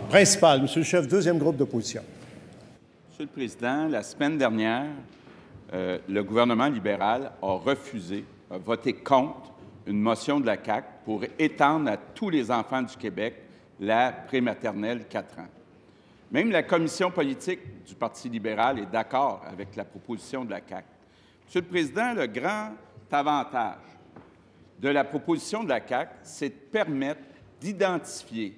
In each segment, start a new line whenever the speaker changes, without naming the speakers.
Principal, Monsieur le chef, deuxième groupe d'opposition.
Monsieur le Président, la semaine dernière, le gouvernement libéral a voté contre une motion de la CAQ pour étendre à tous les enfants du Québec la prématernelle 4 ans. Même la commission politique du Parti libéral est d'accord avec la proposition de la CAQ. Monsieur le Président, le grand avantage de la proposition de la CAQ, c'est de permettre d'identifier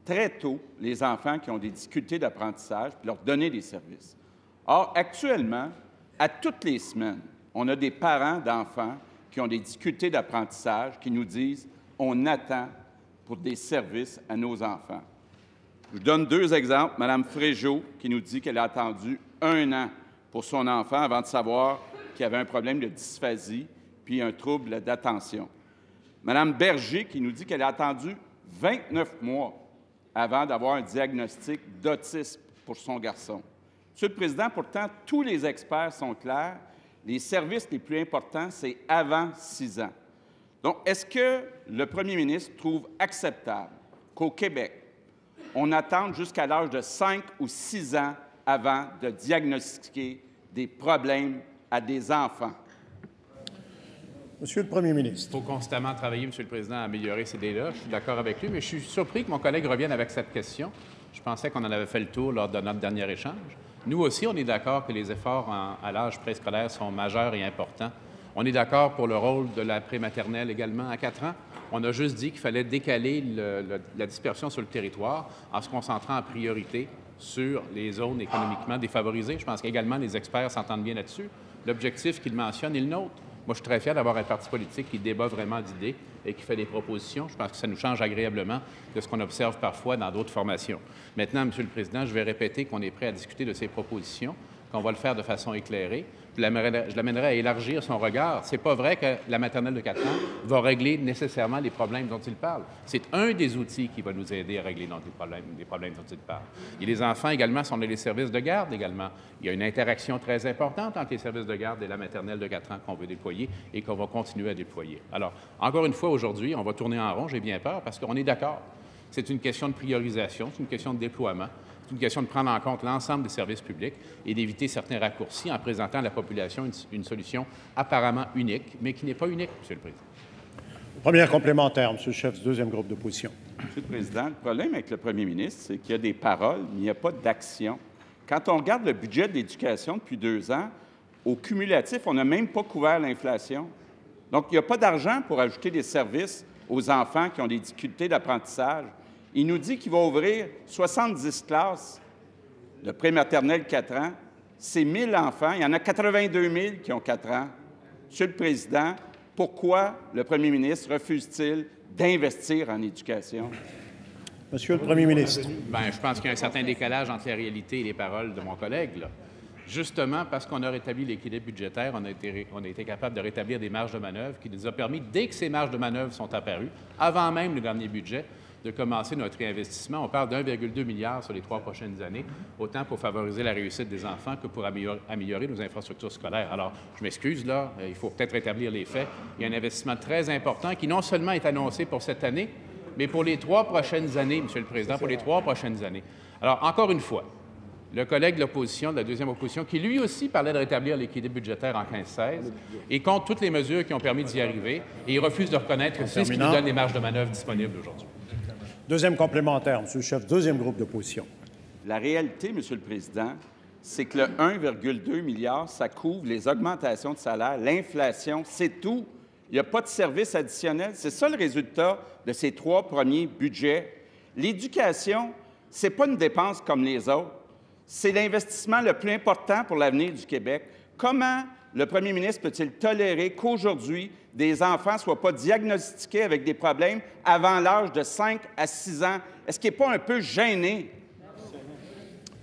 très tôt les enfants qui ont des difficultés d'apprentissage et leur donner des services. Or, actuellement, à toutes les semaines, on a des parents d'enfants qui ont des difficultés d'apprentissage qui nous disent « on attend pour des services à nos enfants ». Je vous donne 2 exemples. Mme Fréjot qui nous dit qu'elle a attendu 1 an pour son enfant avant de savoir qu'il y avait un problème de dysphasie puis un trouble d'attention. Mme Berger qui nous dit qu'elle a attendu 29 mois avant d'avoir un diagnostic d'autisme pour son garçon. Monsieur le Président, pourtant, tous les experts sont clairs. Les services les plus importants, c'est avant 6 ans. Donc, est-ce que le premier ministre trouve acceptable qu'au Québec, on attende jusqu'à l'âge de 5 ou 6 ans avant de diagnostiquer des problèmes à des enfants?
Monsieur le premier ministre.
Il faut constamment travailler, Monsieur le Président, à améliorer ces délais-là. Je suis d'accord avec lui, mais je suis surpris que mon collègue revienne avec cette question. Je pensais qu'on en avait fait le tour lors de notre dernier échange. Nous aussi, on est d'accord que les efforts à l'âge préscolaire sont majeurs et importants. On est d'accord pour le rôle de la prématernelle également à 4 ans. On a juste dit qu'il fallait décaler la dispersion sur le territoire en se concentrant en priorité sur les zones économiquement défavorisées. Je pense qu'également les experts s'entendent bien là-dessus. L'objectif qu'il mentionne est le nôtre. Moi, je suis très fier d'avoir un parti politique qui débat vraiment d'idées et qui fait des propositions. Je pense que ça nous change agréablement de ce qu'on observe parfois dans d'autres formations. Maintenant, Monsieur le Président, je vais répéter qu'on est prêt à discuter de ces propositions, qu'on va le faire de façon éclairée. Je l'amènerai à élargir son regard. C'est pas vrai que la maternelle de 4 ans va régler nécessairement les problèmes dont il parle. C'est un des outils qui va nous aider à régler les problèmes dont il parle. Et les enfants également, si on a les services de garde également, il y a une interaction très importante entre les services de garde et la maternelle de 4 ans qu'on veut déployer et qu'on va continuer à déployer. Alors, encore une fois, aujourd'hui, on va tourner en rond, j'ai bien peur, parce qu'on est d'accord. C'est une question de priorisation, c'est une question de déploiement. C'est une question de prendre en compte l'ensemble des services publics et d'éviter certains raccourcis en présentant à la population une solution apparemment unique, mais qui n'est pas unique, Monsieur le Président.
Première complémentaire, Monsieur le chef du deuxième groupe d'opposition.
Monsieur le Président, le problème avec le premier ministre, c'est qu'il y a des paroles, mais il n'y a pas d'action. Quand on regarde le budget de l'éducation depuis 2 ans, au cumulatif, on n'a même pas couvert l'inflation. Donc, il n'y a pas d'argent pour ajouter des services aux enfants qui ont des difficultés d'apprentissage. Il nous dit qu'il va ouvrir 70 classes de prématernelle 4 ans. C'est 1 000 enfants. Il y en a 82 000 qui ont 4 ans. Monsieur le Président, pourquoi le premier ministre refuse-t-il d'investir en éducation?
Monsieur le premier ministre.
Bien, je pense qu'il y a un certain décalage entre la réalité et les paroles de mon collègue, là. Justement, parce qu'on a rétabli l'équilibre budgétaire, on a été capable de rétablir des marges de manœuvre qui nous a permis, dès que ces marges de manœuvre sont apparues, avant même le dernier budget, de commencer notre réinvestissement. On parle d'1,2 milliard sur les 3 prochaines années, autant pour favoriser la réussite des enfants que pour améliorer nos infrastructures scolaires. Alors, je m'excuse, là, il faut peut-être rétablir les faits. Il y a un investissement très important qui non seulement est annoncé pour cette année, mais pour les 3 prochaines années, Monsieur le Président, pour les 3 prochaines années. Alors, encore une fois, le collègue de l'opposition, de la deuxième opposition, qui lui aussi parlait de rétablir l'équilibre budgétaire en 15-16, et contre toutes les mesures qui ont permis d'y arriver, et il refuse de reconnaître que c'est ce qui nous donne les marges de manœuvre disponibles aujourd'hui.
Deuxième complémentaire, Monsieur le chef, deuxième groupe d'opposition.
La réalité, Monsieur le Président, c'est que le 1,2 milliard, ça couvre les augmentations de salaire, l'inflation, c'est tout. Il n'y a pas de services additionnels. C'est ça le résultat de ces 3 premiers budgets. L'éducation, ce n'est pas une dépense comme les autres. C'est l'investissement le plus important pour l'avenir du Québec. Comment le premier ministre peut-il tolérer qu'aujourd'hui, des enfants ne soient pas diagnostiqués avec des problèmes avant l'âge de 5 à 6 ans? Est-ce qu'il n'est pas un peu gêné?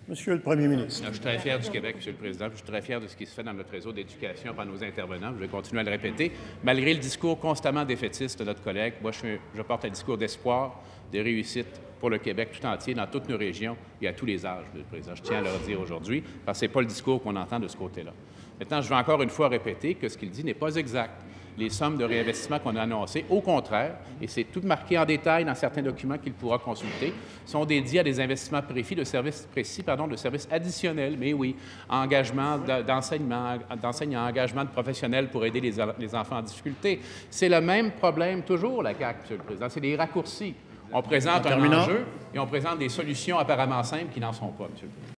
Monsieur le premier ministre.
Je suis très fier du Québec, Monsieur le Président. Je suis très fier de ce qui se fait dans notre réseau d'éducation par nos intervenants. Je vais continuer à le répéter. Malgré le discours constamment défaitiste de notre collègue, moi, je porte un discours d'espoir, de réussite pour le Québec tout entier, dans toutes nos régions et à tous les âges, Monsieur le Président. Je tiens à le dire aujourd'hui, parce que ce n'est pas le discours qu'on entend de ce côté-là. Maintenant, je vais encore une fois répéter que ce qu'il dit n'est pas exact. les sommes de réinvestissement qu'on a annoncées. Au contraire, et c'est tout marqué en détail dans certains documents qu'il pourra consulter, sont dédiés à des investissements de services additionnels. Mais oui, engagement d'enseignants, engagement de professionnels pour aider les enfants en difficulté. C'est le même problème toujours, la CAQ, M. le Président. C'est des raccourcis. On présente un enjeu et on présente des solutions apparemment simples qui n'en sont pas, M. le Président.